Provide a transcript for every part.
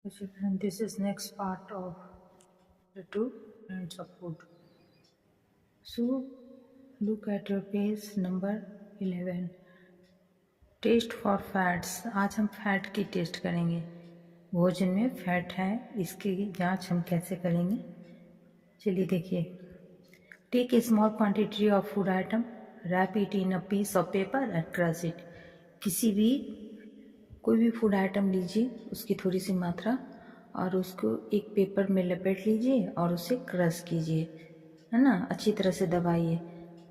And this is next part of the two kinds of food. So look at your page number 11. Test for fats. आज हम fat की test करेंगे। भोजन में fat है, इसकी जांच हम कैसे करेंगे, चलिए देखिए। Take a small quantity of food item, wrap it in a piece of paper and crush it. कोई भी फूड आइटम लीजिए, उसकी थोड़ी सी मात्रा, और उसको एक पेपर में लपेट लीजिए और उसे क्रश कीजिए, है ना, अच्छी तरह से दबाइए।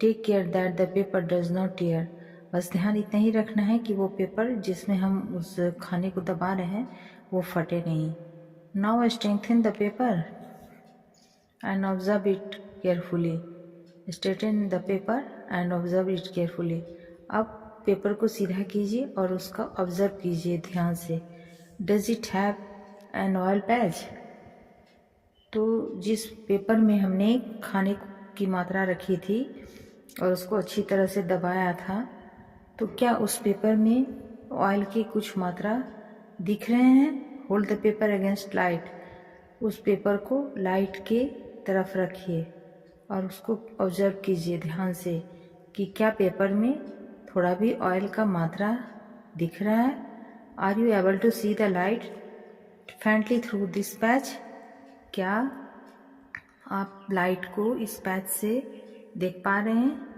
Take care that the paper does not tear. बस ध्यान इतना ही रखना है कि वो पेपर जिसमें हम उस खाने को दबा रहे हैं वो फटे नहीं। Now strengthen the paper and observe it carefully. Straighten the paper and observe it carefully. अब पेपर को सीधा कीजिए और उसका ऑब्जर्व कीजिए ध्यान से। Does it have an oil patch. तो जिस पेपर में हमने खाने की मात्रा रखी थी और उसको अच्छी तरह से दबाया था, तो क्या उस पेपर में ऑयल की कुछ मात्रा दिख रहे हैं। Hold the paper against light. उस पेपर को लाइट के तरफ रखिए और उसको ऑब्जर्व कीजिए ध्यान से कि क्या पेपर में थोड़ा भी ऑयल का मात्रा दिख रहा है। Are you able to see the light differently through this patch. क्या आप लाइट को इस पैच से देख पा रहे हैं।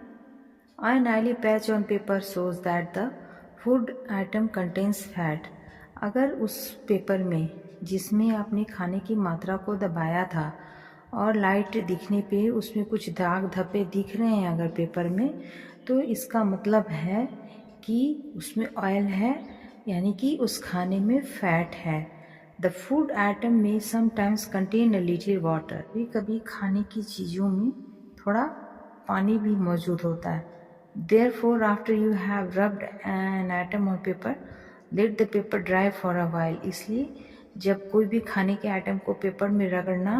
An oily patch on paper shows that the food item contains fat. अगर उस पेपर में जिसमें आपने खाने की मात्रा को दबाया था और लाइट दिखने पे उसमें कुछ दाग धब्बे दिख रहे हैं अगर पेपर में, तो इसका मतलब है कि उसमें ऑयल है, यानी कि उस खाने में फैट है। द फूड आइटम में sometimes contain a little water. कभी कभी खाने की चीज़ों में थोड़ा पानी भी मौजूद होता है। Therefore, after you have rubbed an atom on paper, let the paper dry for a while. इसलिए जब कोई भी खाने के आइटम को पेपर में रगड़ना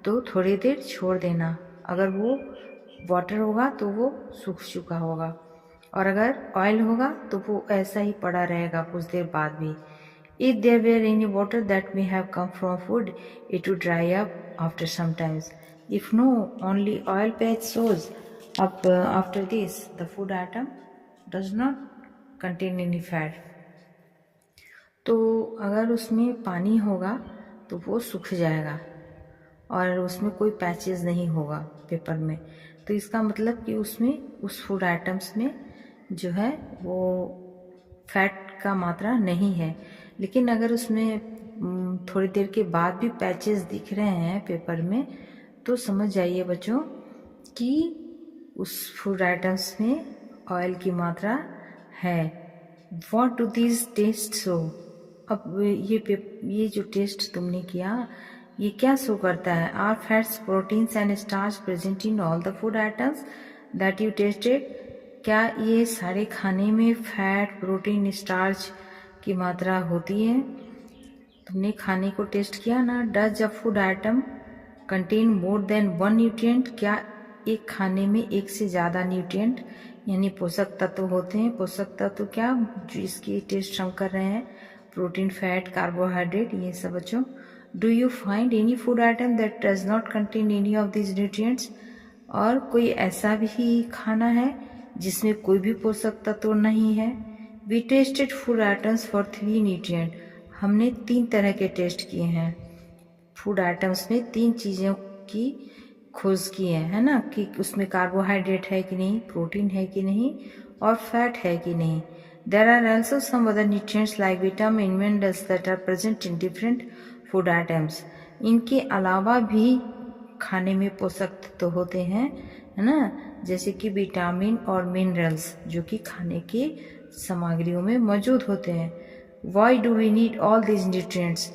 तो थोड़ी देर छोड़ देना। अगर वो वाटर होगा तो वो सूख चुका होगा, और अगर ऑयल होगा तो वो ऐसा ही पड़ा रहेगा कुछ देर बाद भी। If there were any water that may have come from food, it would dry up after some times. If no, only oil patch shows up after this. The food atom does not contain any fat. तो अगर उसमें पानी होगा तो वो सूख जाएगा और उसमें कोई पैचेस नहीं होगा पेपर में। तो इसका मतलब कि उसमें उस फूड आइटम्स में जो है वो फैट का मात्रा नहीं है। लेकिन अगर उसमें थोड़ी देर के बाद भी पैचेस दिख रहे हैं पेपर में, तो समझ जाइए बच्चों कि उस फूड आइटम्स में ऑयल की मात्रा है। What do these tests show? अब ये जो टेस्ट तुमने किया ये क्या शो करता है। Are fats, proteins and starch present in all the food items that you tested. क्या ये सारे खाने में फैट, प्रोटीन, स्टार्च की मात्रा होती है। तुमने खाने को टेस्ट किया ना। Does a food atom contain more than one nutrient. क्या एक खाने में एक से ज़्यादा न्यूट्रिएंट यानी पोषक तत्व होते हैं। पोषक तत्व क्या, जो इसकी टेस्ट हम कर रहे हैं, प्रोटीन, फैट, कार्बोहाइड्रेट, ये सब बच्चों। Do you find any food item that does not contain any of this nutrients. और कोई ऐसा भी खाना है जिसमें कोई भी पोषक तत्व नहीं है। We tested food items for 3 nutrient. हमने 3 तरह के टेस्ट किए हैं। फूड आइटम्स में 3 चीज़ों की खोज की है ना, कि उसमें कार्बोहाइड्रेट है कि नहीं, प्रोटीन है कि नहीं, और फैट है कि नहीं। There are also some other nutrients like vitamin, minerals that are present in different food items. इनके अलावा भी खाने में पोषक तत्व होते हैं, है ना, जैसे कि विटामिन और मिनरल्स जो कि खाने की सामग्रियों में मौजूद होते हैं। Why do we need all this nutrients.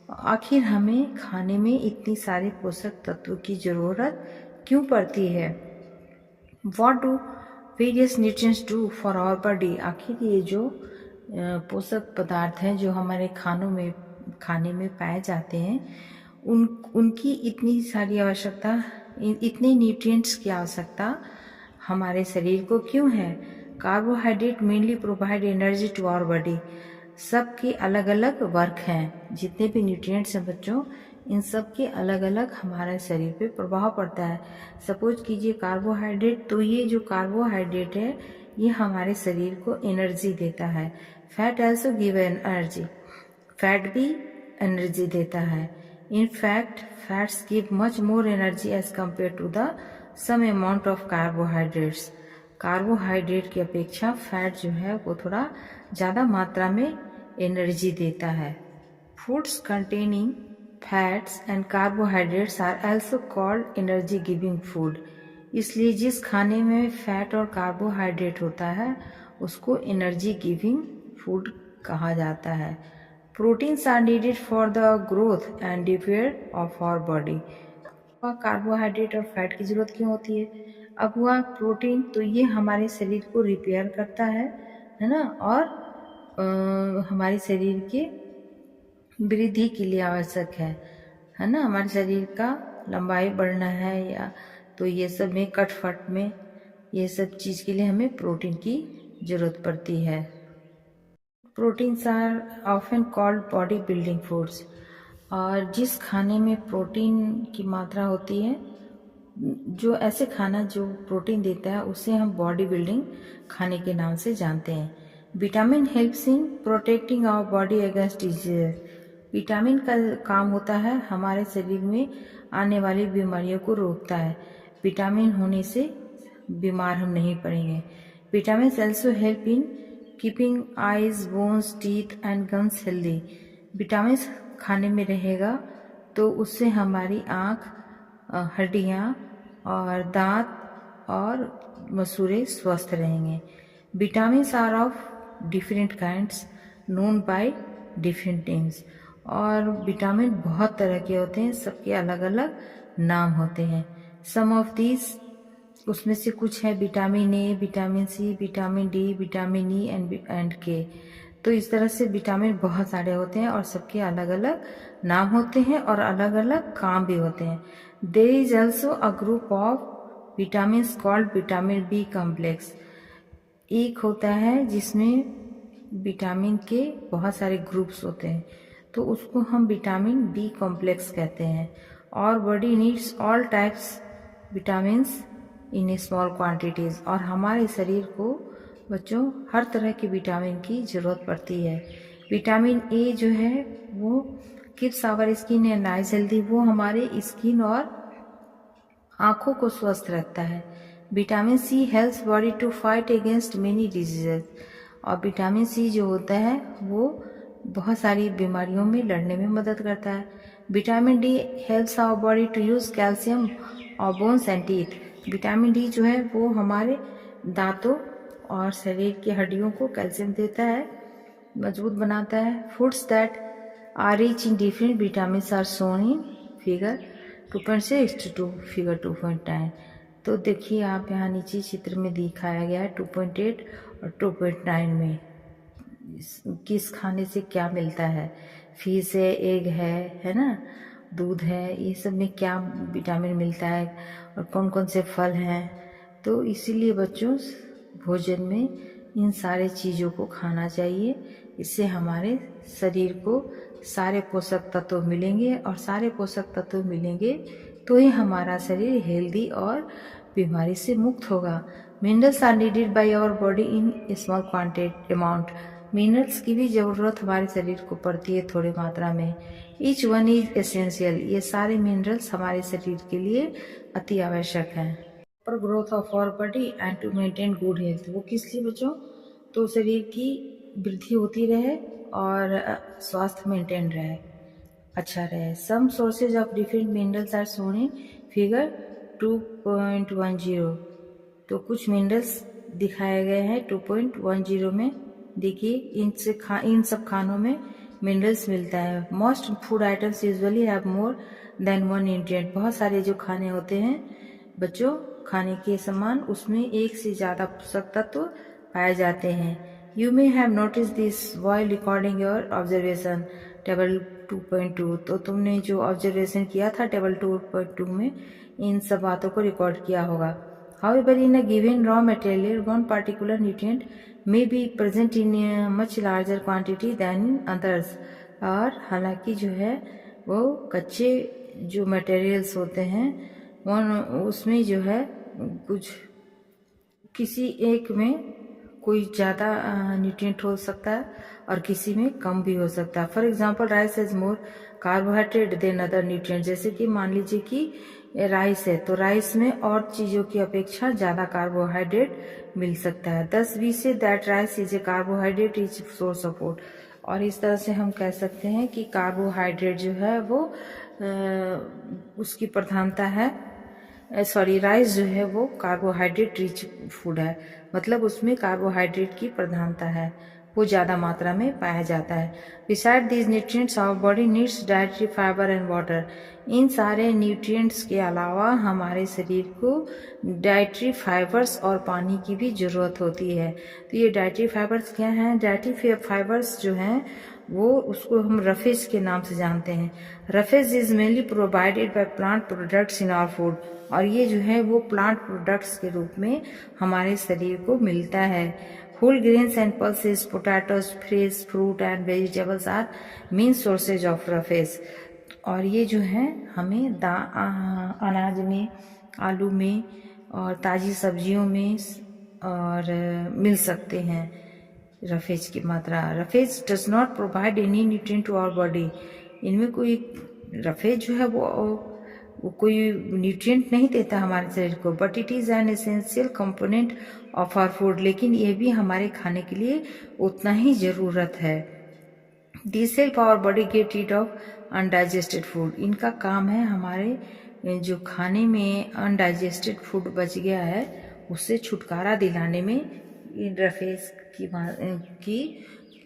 आखिर हमें खाने में इतनी सारे पोषक तत्वों की ज़रूरत क्यों पड़ती है। What do various nutrients do for our body. आखिर ये जो पोषक पदार्थ हैं जो हमारे खाने में पाए जाते हैं, उनकी इतनी सारी आवश्यकता, इतने न्यूट्रिएंट्स की आवश्यकता हमारे शरीर को क्यों है। Carbohydrate mainly provide energy to our body. सबके अलग अलग वर्क हैं। जितने भी न्यूट्रिएंट्स हैं बच्चों, इन सब के अलग अलग हमारे शरीर पे प्रभाव पड़ता है। सपोज कीजिए कार्बोहाइड्रेट, तो ये जो कार्बोहाइड्रेट है ये हमारे शरीर को एनर्जी देता है। Fat also give energy, fat भी एनर्जी देता है। In fact fats give much more energy as compare to the same amount of carbohydrates. Carbohydrate की अपेक्षा फैट जो है वो थोड़ा ज़्यादा मात्रा में एनर्जी देता है। Foods containing fats and carbohydrates are also called energy giving food. इसलिए जिस खाने में फैट और कार्बोहाइड्रेट होता है उसको एनर्जी गिविंग फूड कहा जाता है। Proteins are needed for the growth and repair of our body. Carbohydrate और फैट की जरूरत क्यों होती है? अब हुआ प्रोटीन, तो ये हमारे शरीर को रिपेयर करता है ना, और हमारे शरीर के वृद्धि के लिए आवश्यक है ना। हमारे शरीर का लंबाई बढ़ना है या तो ये सब में कटफट में ये सब चीज़ के लिए हमें प्रोटीन की ज़रूरत पड़ती है। Proteins are often called body building foods. और जिस खाने में प्रोटीन की मात्रा होती है, जो ऐसे खाना जो प्रोटीन देता है उसे हम बॉडी बिल्डिंग खाने के नाम से जानते हैं। Vitamin helps in protecting our body against disease. Vitamin का काम होता है हमारे शरीर में आने वाली बीमारियों को रोकता है। विटामिन होने से बीमार हम नहीं पड़ेंगे। Vitamin also help in keeping eyes, bones, teeth and gums healthy. Vitamin खाने में रहेगा तो उससे हमारी आँख, हड्डियाँ और दांत और मसूड़े स्वस्थ रहेंगे। Vitamin are of different kinds known by different names. और विटामिन बहुत तरह के होते हैं, सबके अलग अलग नाम होते हैं। सम ऑफ दीज, उसमें से कुछ है vitamin A, vitamin C, vitamin D, vitamin E and K. तो इस तरह से विटामिन बहुत सारे होते हैं और सबके अलग अलग नाम होते हैं और अलग अलग काम भी होते हैं। There is also a group of vitamin called vitamin B complex. एक होता है जिसमें विटामिन के बहुत सारे ग्रुप्स होते हैं, तो उसको हम विटामिन बी कॉम्प्लेक्स कहते हैं। और body needs all types vitamins in small quantities. और हमारे शरीर को बच्चों हर तरह के विटामिन की ज़रूरत पड़ती है। विटामिन ए जो है वो keeps our skin and eyes healthy, वो हमारे स्किन और आँखों को स्वस्थ रखता है। Vitamin C helps body to fight against many diseases. और विटामिन सी जो होता है वो बहुत सारी बीमारियों में लड़ने में मदद करता है। Vitamin D helps our body to use calcium और bones and teeth. Vitamin D जो है वो हमारे दांतों और शरीर की हड्डियों को कैल्शियम देता है, मजबूत बनाता है। Foods that are rich in different vitamin are shown in figure 2.6 to figure 2.9। तो देखिए आप यहाँ नीचे चित्र में दिखाया गया है 2.8 और 2.9 में किस खाने से क्या मिलता है। फिश है, एग है ना, दूध है, ये सब में क्या विटामिन मिलता है और कौन कौन से फल हैं। तो इसीलिए बच्चों भोजन में इन सारे चीज़ों को खाना चाहिए। इससे हमारे शरीर को सारे पोषक तत्व मिलेंगे और सारे पोषक तत्व मिलेंगे तो ही हमारा शरीर हेल्दी और बीमारी से मुक्त होगा। Minerals are needed by our body in small quantity amount. Minerals की भी ज़रूरत हमारे शरीर को पड़ती है थोड़ी मात्रा में। Each one is essential. ये सारे मिनरल्स हमारे शरीर के लिए अति आवश्यक हैं for growth of our body and to maintain good health. वो किस लिए बच्चों? तो शरीर की वृद्धि होती रहे और स्वास्थ्य मेंटेन रहे, अच्छा रहे। Some sources of different minerals are shown in figure 2.10। तो कुछ मिनरल्स दिखाए गए हैं 2.10 में। देखिए इन सब खानों में मिनरल्स मिलता है। Most food items usually have more than one nutrient. बहुत सारे जो खाने होते हैं बच्चों, खाने के सामान, उसमें एक से ज़्यादा पोषक तत्व पाए जाते हैं। You may have notice this while recording your observation table 2.2। तो तुमने जो ऑब्जर्वेशन किया था टेबल 2.2 में इन सब बातों को रिकॉर्ड किया होगा। However, in a given raw material, one particular nutrient may be present in much larger quantity than others. और हालांकि जो है वो कच्चे जो मटेरियल्स होते हैं उसमें जो है कुछ किसी एक में कोई ज़्यादा न्यूट्रिएंट हो सकता है और किसी में कम भी हो सकता है। For example rice has more carbohydrate than other nutrient. जैसे कि मान लीजिए कि राइस है तो राइस में और चीज़ों की अपेक्षा ज़्यादा कार्बोहाइड्रेट मिल सकता है। Thus we say that rice is a carbohydrate is source of food. और इस तरह से हम कह सकते हैं कि कार्बोहाइड्रेट जो है वो उसकी प्रधानता है। सॉरी, राइस जो है वो कार्बोहाइड्रेट रिच फूड है, मतलब उसमें कार्बोहाइड्रेट की प्रधानता है, वो ज़्यादा मात्रा में पाया जाता है। Beside these nutrients our body needs dietary fibre and water. इन सारे न्यूट्रिएंट्स के अलावा हमारे शरीर को डाइटरी फाइबर्स और पानी की भी ज़रूरत होती है। तो ये डाइटरी फाइबर्स क्या हैं? डाइटरी फाइबर्स जो हैं वो उसको हम रफेज के नाम से जानते हैं। Roughage is mainly provided by plant products in our food. और ये जो है वो प्लांट प्रोडक्ट्स के रूप में हमारे शरीर को मिलता है। Whole grains and pulses, potatoes, fresh fruit and vegetables are main sources of roughage. और ये जो है हमें अनाज में, आलू में और ताज़ी सब्जियों में और मिल सकते हैं रफेज की मात्रा। Roughage does not provide any nutrient to our body. इनमें कोई रफेज जो है वो कोई न्यूट्रिएंट नहीं देता हमारे शरीर को, but it is an essential component of our food. लेकिन ये भी हमारे खाने के लिए उतना ही ज़रूरत है। This help our body get rid of undigested food. इनका काम है हमारे जो खाने में अनडाइजेस्टेड फूड बच गया है उससे छुटकारा दिलाने में इन रफेज की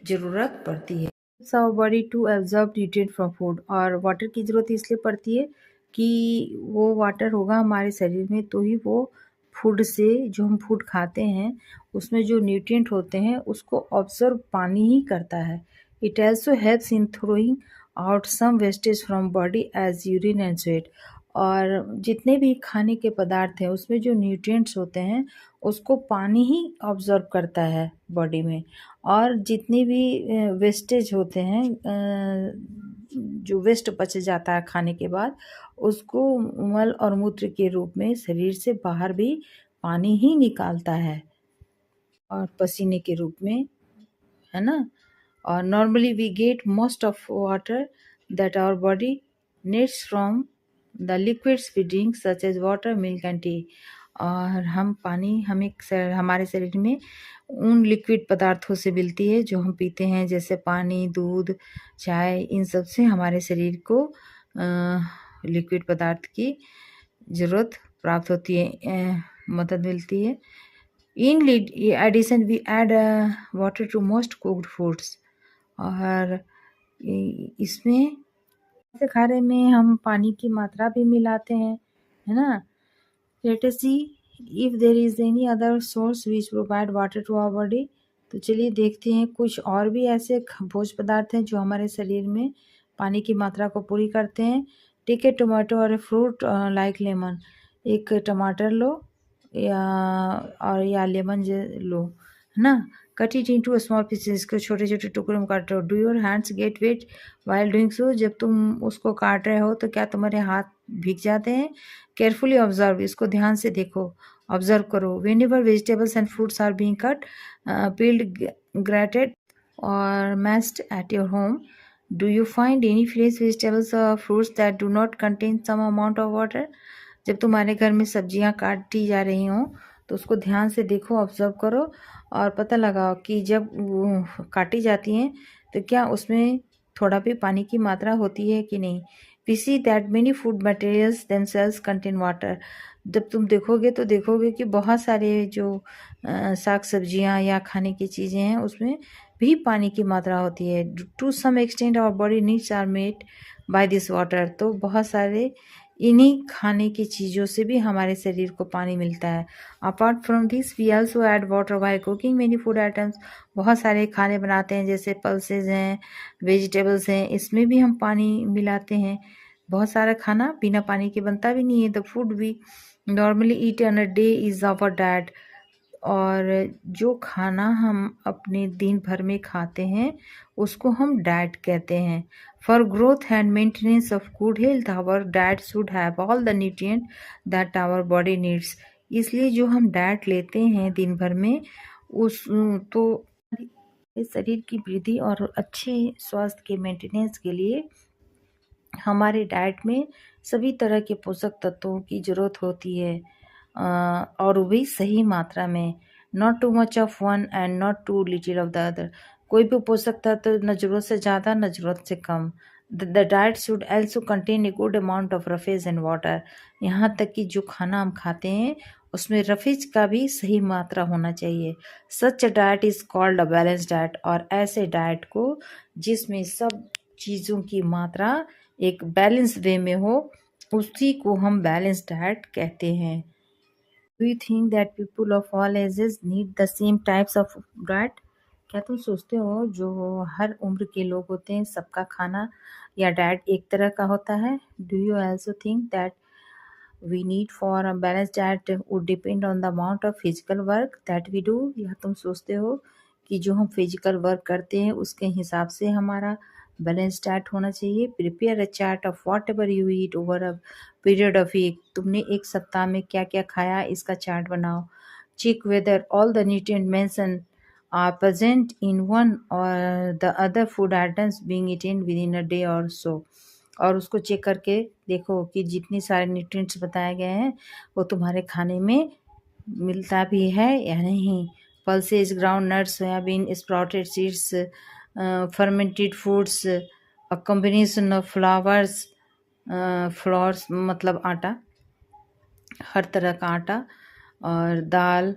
ज़रूरत पड़ती है। Our body to absorb nutrient from food. और वाटर की ज़रूरत इसलिए पड़ती है कि वो वाटर होगा हमारे शरीर में तो ही वो फूड से, जो हम फूड खाते हैं उसमें जो न्यूट्रिएंट होते हैं उसको ऑब्जर्व पानी ही करता है। It also helps in throwing out some wastage from body as urine and sweat. और जितने भी खाने के पदार्थ हैं उसमें जो न्यूट्रिएंट्स होते हैं उसको पानी ही ऑब्जर्व करता है बॉडी में। और जितने भी वेस्टेज होते हैं, जो वेस्ट बच जाता है खाने के बाद, उसको मल और मूत्र के रूप में शरीर से बाहर भी पानी ही निकालता है और पसीने के रूप में, है ना। और normally we get most of water that our body needs from the liquids we drink such as water, milk and tea. और हम पानी हमारे शरीर में उन लिक्विड पदार्थों से मिलती है जो हम पीते हैं, जैसे पानी, दूध, चाय। इन सब से हमारे शरीर को लिक्विड पदार्थ की ज़रूरत प्राप्त होती है, मदद मिलती है। In addition, we add water to most cooked foods। और इसमें खाने में हम पानी की मात्रा भी मिलाते हैं, है ना। Let us see if there is any other source which provide water to our body। तो चलिए देखते हैं कुछ और भी ऐसे भोज्य पदार्थ हैं जो हमारे शरीर में पानी की मात्रा को पूरी करते हैं। टेक ए टोमेटो और ए फ्रूट लाइक लेमन। एक टमाटर लो या लेमन लो, है ना। Cut it into small pieces. इसको छोटे छोटे टुकड़ों में काटो। Do your hands get wet while doing so. जब तुम उसको काट रहे हो तो क्या तुम्हारे हाथ भीग जाते हैं? Carefully observe. इसको ध्यान से देखो, ऑब्जर्व करो। Whenever vegetables and fruits are being cut, peeled, grated और mashed at your home, do you find any fresh vegetables और fruits that do not contain some amount of water. जब तुम्हारे घर में सब्जियां काटी जा रही हों तो उसको ध्यान से देखो, ऑब्जर्व करो और पता लगाओ कि जब वो काटी जाती हैं तो क्या उसमें थोड़ा भी पानी की मात्रा होती है कि नहीं। We see that many food materials themselves contain water. जब तुम देखोगे तो देखोगे कि बहुत सारे जो साग सब्जियां या खाने की चीज़ें हैं उसमें भी पानी की मात्रा होती है। To some extent our body needs are made by this water. तो बहुत सारे इन्हीं खाने की चीज़ों से भी हमारे शरीर को पानी मिलता है। Apart from this we also add water while cooking many food items. बहुत सारे खाने बनाते हैं जैसे पल्सेज हैं, वेजिटेबल्स हैं, इसमें भी हम पानी मिलाते हैं। बहुत सारा खाना बिना पानी के बनता भी नहीं है। The food we normally eat on a day is our diet. और जो खाना हम अपने दिन भर में खाते हैं उसको हम डाइट कहते हैं। For growth and maintenance of good health our diet should have all the nutrient that our body needs. इसलिए जो हम डाइट लेते हैं दिन भर में उस तो शरीर की वृद्धि और अच्छे स्वास्थ्य के मेंटेनेंस के लिए हमारे डाइट में सभी तरह के पोषक तत्वों की ज़रूरत होती है, और वो भी सही मात्रा में। Not too much of one and not too little of the other. कोई भी पोषक तत्व न ज़रूरत से ज़्यादा न ज़रूरत से कम। The diet should also contain a good amount of roughage and water. यहाँ तक कि जो खाना हम खाते हैं उसमें रफेज का भी सही मात्रा होना चाहिए। Such a diet is called a balance diet. और ऐसे डाइट को जिसमें सब चीज़ों की मात्रा एक बैलेंस वे में हो उसी को हम बैलेंस डाइट कहते हैं। Do you think that people of all ages need the same types of diet? क्या तुम सोचते हो जो हर उम्र के लोग होते हैं सबका खाना या डाइट एक तरह का होता है? Do you also think that we need for a balanced diet would depend on the amount of physical work that we do? या तुम सोचते हो कि जो हम फिजिकल वर्क करते हैं उसके हिसाब से हमारा बैलेंस डाइट होना चाहिए? Prepare a chart of whatever you eat over a period of week. तुमने एक सप्ताह में क्या क्या खाया इसका चार्ट बनाओ। Check whether all the nutrient mention are present in one or the other food items being eaten within a day or so। और उसको चेक करके देखो कि जितने सारे न्यूट्रिएंट्स बताए गए हैं वो तुम्हारे खाने में मिलता भी है या नहीं। Pulses, ground nuts, soybean, sprouted seeds, fermented foods, a combination of flowers मतलब आटा, हर तरह का आटा और दाल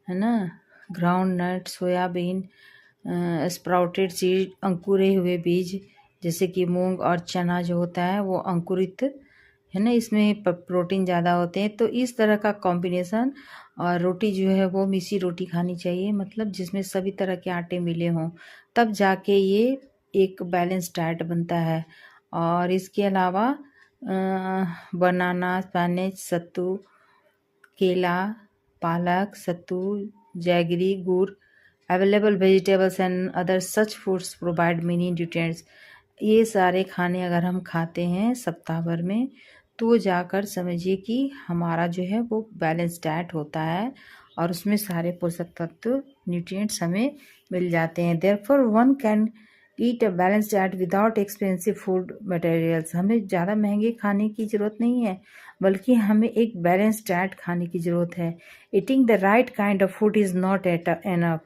है ना, groundnut, soybean, sprouted seed, अंकुरे हुए बीज जैसे कि मूंग और चना जो होता है वो अंकुरित है ना, इसमें प्रोटीन ज़्यादा होते हैं। तो इस तरह का कॉम्बिनेशन। और रोटी जो है वो मिसी रोटी खानी चाहिए, मतलब जिसमें सभी तरह के आटे मिले हों, तब जाके ये एक बैलेंस डाइट बनता है। और इसके अलावा बनाना, स्पिनच, सत्तू, केला, पालक, सत्तू, जैगरी, गुड़, available vegetables and other such foods provide many nutrients. ये सारे खाने अगर हम खाते हैं सप्ताह भर में तो जाकर समझिए कि हमारा जो है वो बैलेंस डाइट होता है और उसमें सारे पोषक तत्व न्यूट्रिएंट्स हमें मिल जाते हैं। Therefore one can eat a balance diet without expensive food materials. हमें ज़्यादा महंगे खाने की ज़रूरत नहीं है, बल्कि हमें एक बैलेंस डाइट खाने की ज़रूरत है। Eating the right kind of food is not enough.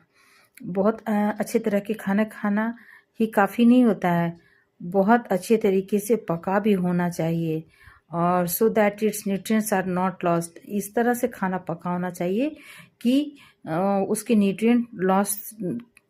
बहुत अच्छे तरह के खाना खाना ही काफ़ी नहीं होता है, बहुत अच्छे तरीके से पका भी होना चाहिए। और so that its nutrients are not lost. इस तरह से खाना पका होना चाहिए कि उसके न्यूट्रिएंट लॉस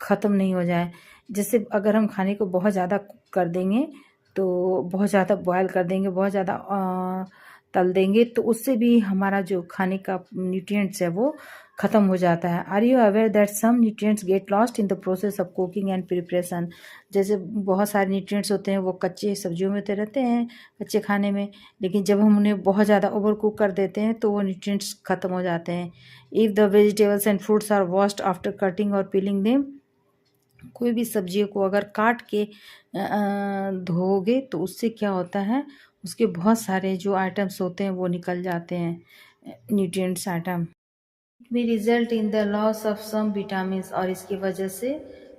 ख़त्म नहीं हो जाए। जैसे अगर हम खाने को बहुत ज़्यादा कर देंगे तो बहुत ज़्यादा बॉयल कर देंगे, बहुत ज़्यादा तल देंगे तो उससे भी हमारा जो खाने का न्यूट्रिएंट्स है वो ख़त्म हो जाता है। Are you aware that some nutrients get lost in the process of cooking and preparation? जैसे बहुत सारे न्यूट्रिएंट्स होते हैं वो कच्चे सब्जियों में होते रहते हैं, कच्चे खाने में, लेकिन जब हम उन्हें बहुत ज़्यादा ओवर कुक कर देते हैं तो वो न्यूट्रिएंट्स ख़त्म हो जाते हैं। If the vegetables and fruits are washed after cutting और पीलिंग देम, कोई भी सब्जियों को अगर काट के धोओगे तो उससे क्या होता है, उसके बहुत सारे जो आइटम्स होते हैं वो निकल जाते हैं, न्यूट्रिएंट्स आइटम। भी result in the loss of some vitamin. और इसकी वजह से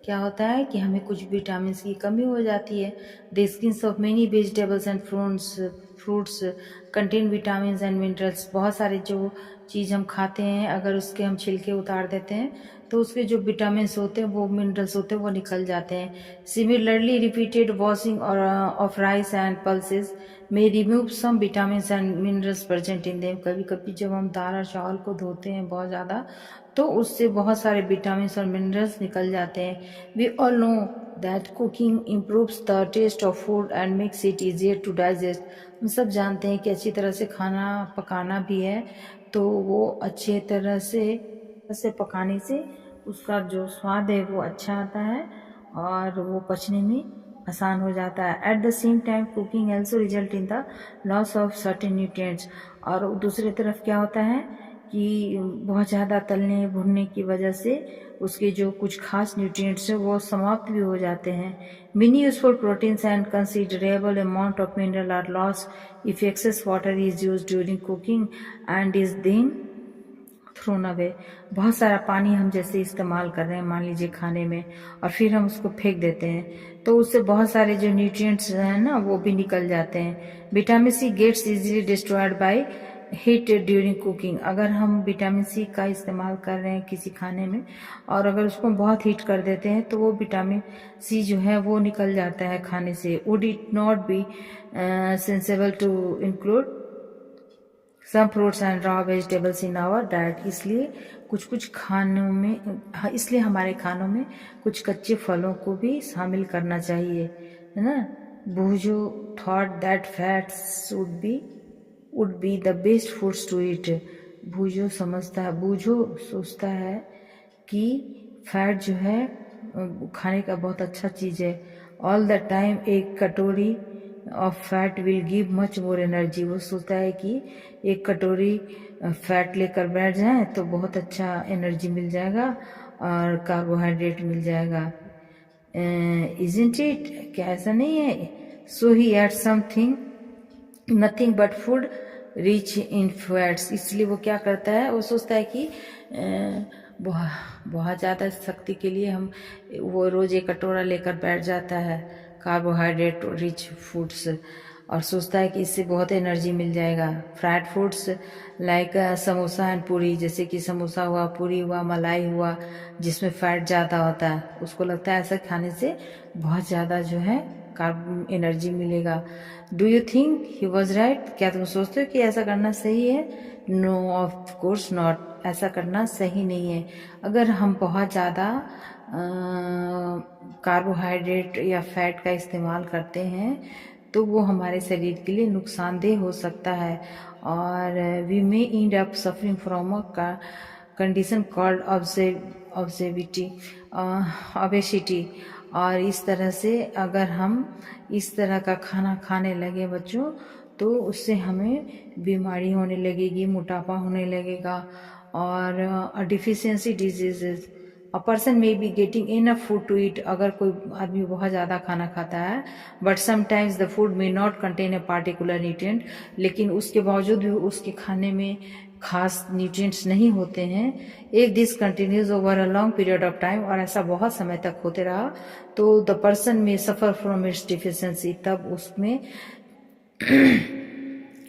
क्या होता है कि हमें कुछ विटामिन की कमी हो जाती है। The skins of many vegetables and fruits contain vitamin and minerals. बहुत सारे जो चीज़ हम खाते हैं अगर उसके हम छिलके उतार देते हैं तो उसके जो विटामिन होते हैं वो मिनरल्स होते हैं वो निकल जाते हैं। सिमिलरली रिपीटेड वॉशिंग और of rice and pulses may remove some vitamin and minerals present in them. कभी कभी जब हम दाल और चावल को धोते हैं बहुत ज़्यादा तो उससे बहुत सारे विटामिन और मिनरल्स निकल जाते हैं। We all know that cooking improves the taste of food and makes it easier to digest. हम सब जानते हैं कि अच्छी तरह से खाना पकाना भी है तो वो अच्छे तरह से पकाने से उसका जो स्वाद है वो अच्छा आता है और वो पचने में आसान हो जाता है। At the same time cooking also result in the loss of certain nutrients. और दूसरी तरफ क्या होता है कि बहुत ज़्यादा तलने भुनने की वजह से उसके जो कुछ खास न्यूट्रिएंट्स हैं वो समाप्त भी हो जाते हैं। Many useful proteins and considerable amount of mineral are lost if excess water is used during cooking and is then thrown away. बहुत सारा पानी हम जैसे इस्तेमाल कर रहे हैं मान लीजिए खाने में, और फिर हम उसको फेंक देते हैं, तो उससे बहुत सारे जो न्यूट्रिएंट्स हैं ना वो भी निकल जाते हैं। Vitamin C gets easily destroyed by heat during cooking. अगर हम विटामिन सी का इस्तेमाल कर रहे हैं किसी खाने में और अगर उसको बहुत हीट कर देते हैं तो वो विटामिन सी जो है वो निकल जाता है खाने से। Would it not be sensible to include some fruits and raw vegetables in our diet. इसलिए कुछ खानों में, इसलिए हमारे खानों में कुछ कच्चे फलों को भी शामिल करना चाहिए, है ना। Bhoojo thought that fats would be the best foods to eat. Bhoojo सोचता है कि फैट जो है खाने का बहुत अच्छा चीज़ है। ऑल द टाइम एक कटोरी of fat will give much more energy. वो सोचता है कि एक कटोरी फैट लेकर बैठ जाए तो बहुत अच्छा एनर्जी मिल जाएगा और कार्बोहाइड्रेट मिल जाएगा। इजंट इट, क्या ऐसा नहीं है? So he ate something nothing but food rich in fats. इसलिए वो क्या करता है, वो सोचता है कि बहुत ज़्यादा शक्ति के लिए वो रोज़ एक कटोरा लेकर बैठ जाता है कार्बोहाइड्रेट रिच फूड्स, और सोचता है कि इससे बहुत एनर्जी मिल जाएगा। Fried foods like samosa and पूरी, जैसे कि समोसा हुआ, पूरी हुआ, मलाई हुआ, जिसमें फैट ज़्यादा होता है, उसको लगता है ऐसा खाने से बहुत ज़्यादा जो है कार्ब एनर्जी मिलेगा। Do you think he was right? क्या तुम सोचते हो कि ऐसा करना सही है? नो ऑफ कोर्स नॉट, ऐसा करना सही नहीं है। अगर हम बहुत ज़्यादा कार्बोहाइड्रेट या फैट का इस्तेमाल करते हैं तो वो हमारे शरीर के लिए नुकसानदेह हो सकता है, और we may end up suffering from a condition called obesity. और इस तरह से अगर हम इस तरह का खाना खाने लगे बच्चों तो उससे हमें बीमारी होने लगेगी, मोटापा होने लगेगा, और deficiency diseases. A person may be getting enough food to eat. अगर कोई आदमी बहुत ज़्यादा खाना खाता है but sometimes the food may not contain a particular nutrient, लेकिन उसके बावजूद भी उसके खाने में खास न्यूट्रिएंट्स नहीं होते हैं। If this continues over a long period of time, और ऐसा बहुत समय तक होते रहा तो द पर्सन में सफ़र फ्रॉम इट्स डिफिशियंसी, तब उसमें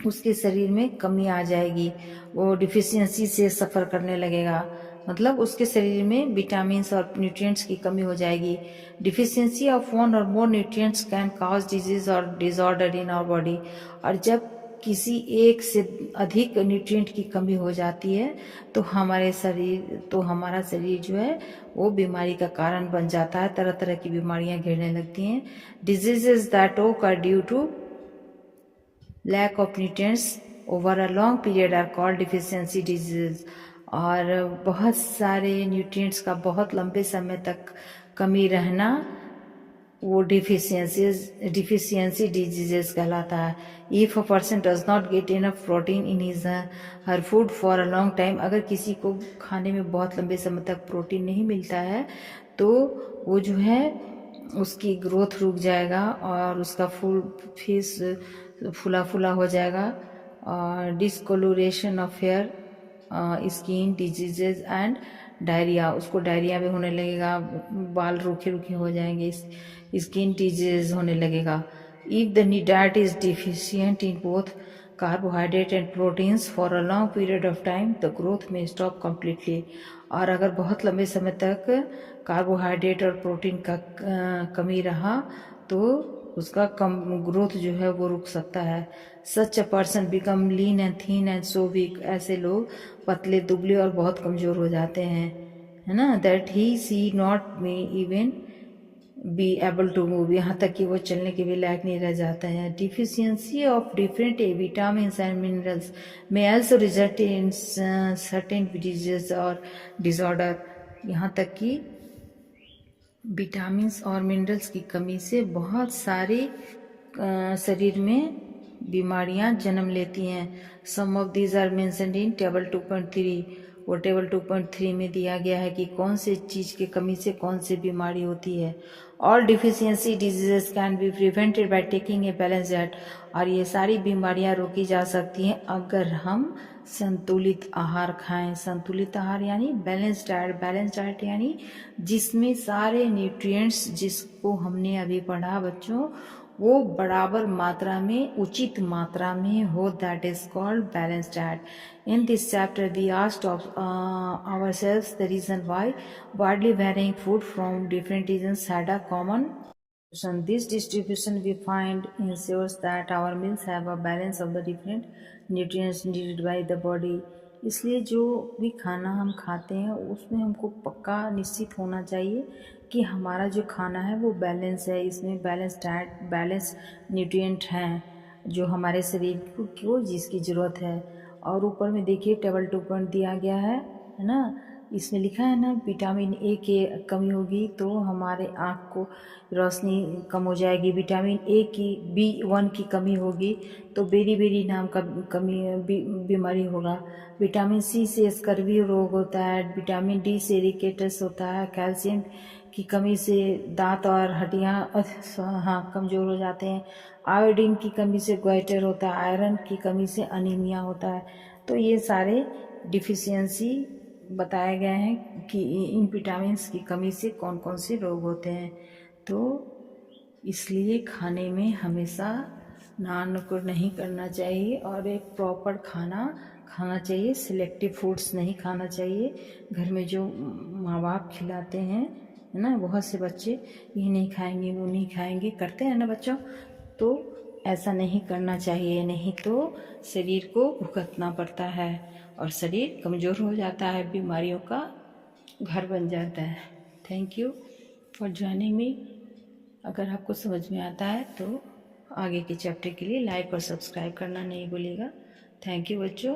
उसके शरीर में कमी आ जाएगी, वो डिफिशियंसी से सफ़र करने लगेगा, मतलब उसके शरीर में विटामिन्स और न्यूट्रिएंट्स की कमी हो जाएगी। डिफिशियंसी ऑफ वन और मोर न्यूट्रिएंट्स कैन कॉज डिजीज और डिसऑर्डर इन आवर बॉडी। और जब किसी एक से अधिक न्यूट्रिएंट की कमी हो जाती है तो हमारा शरीर जो है वो बीमारी का कारण बन जाता है, तरह तरह की बीमारियां घेरने लगती हैं। Diseases that occur due to lack of nutrients over a long period are called deficiency disease. और बहुत सारे न्यूट्रिएंट्स का बहुत लंबे समय तक कमी रहना वो डिफिशियंसी डिजीजेस कहलाता है। If a person does not get enough protein in his her food for a long time, अगर किसी को खाने में बहुत लंबे समय तक प्रोटीन नहीं मिलता है तो वो जो है उसकी ग्रोथ रुक जाएगा और उसका फेस फुला फुला हो जाएगा, और discolouration of hair, skin diseases and diarrhoea, उसको डायरिया भी होने लगेगा, बाल रूखे रूखे हो जाएंगे, स्किन डिजीज होने लगेगा। If the diet is deficient in both carbohydrate and proteins for a long period of time the growth में स्टॉप कम्प्लीटली। और अगर बहुत लंबे समय तक कार्बोहाइड्रेट और प्रोटीन का कमी रहा तो उसका ग्रोथ जो है वो रुक सकता है। Such a person become lean and thin and so weak, ऐसे लोग पतले दुबले और बहुत कमज़ोर हो जाते हैं, है ना। That he she not may even be able to move, यहाँ तक कि वो चलने के भी लायक नहीं रह जाते हैं। Deficiency of different vitamin and minerals may also result in certain disease और डिसऑर्डर, यहाँ तक कि विटामिन्स और मिनरल्स की कमी से बहुत सारे शरीर में बीमारियां जन्म लेती हैं। Some of these are mentioned in table 2.3। वो टेबल 2.3 में दिया गया है कि कौन से चीज़ की कमी से कौन सी बीमारी होती है। All deficiency diseases can be prevented by taking a balance diet. और ये सारी बीमारियां रोकी जा सकती हैं अगर हम संतुलित आहार खाएं। संतुलित आहार यानी बैलेंस डाइट। बैलेंस डाइट यानी जिसमें सारे न्यूट्रिएंट्स, जिसको हमने अभी पढ़ा बच्चों, वो बराबर मात्रा में, उचित मात्रा में हो, that is called balance diet. In this chapter, we asked ourselves the reason why widely varying food from different regions had a common distribution. This distribution we find ensures that our meals have a balance of the different nutrients needed by the body. इसलिए जो भी खाना हम खाते हैं उसमें हमको पक्का निश्चित होना चाहिए कि हमारा जो खाना है वो बैलेंस है, इसमें बैलेंस डाइट, बैलेंस न्यूट्रिएंट हैं जो हमारे शरीर को जिसकी ज़रूरत है। और ऊपर में देखिए टेबल 2 दिया गया है ना, इसमें लिखा है ना, विटामिन ए की कमी होगी तो हमारे आँख को रोशनी कम हो जाएगी। विटामिन ए की B1 की कमी होगी तो बेरी बेरी नाम का बीमारी होगा। विटामिन सी से स्कर्वी रोग होता है। विटामिन डी से रिकेटस होता है। कैल्शियम की कमी से दांत और हड्डियाँ कमज़ोर हो जाते हैं। आयोडीन की कमी से ग्वाइटर होता है। आयरन की कमी से अनीमिया होता है। तो ये सारे डिफिशियंसी बताए गए हैं कि इन विटामिन्स की कमी से कौन कौन से रोग होते हैं। तो इसलिए खाने में हमेशा नानुक्र नहीं करना चाहिए और एक प्रॉपर खाना खाना चाहिए। सिलेक्टिव फूड्स नहीं खाना चाहिए। घर में जो माँ बाप खिलाते हैं, है ना, बहुत से बच्चे ये नहीं खाएंगे वो नहीं खाएंगे करते हैं ना बच्चों, तो ऐसा नहीं करना चाहिए, नहीं तो शरीर को भुगतना पड़ता है और शरीर कमज़ोर हो जाता है, बीमारियों का घर बन जाता है। Thank you for joining me. अगर आपको समझ में आता है तो आगे के चैप्टर के लिए लाइक और सब्सक्राइब करना नहीं भूलिएगा। थैंक यू बच्चों।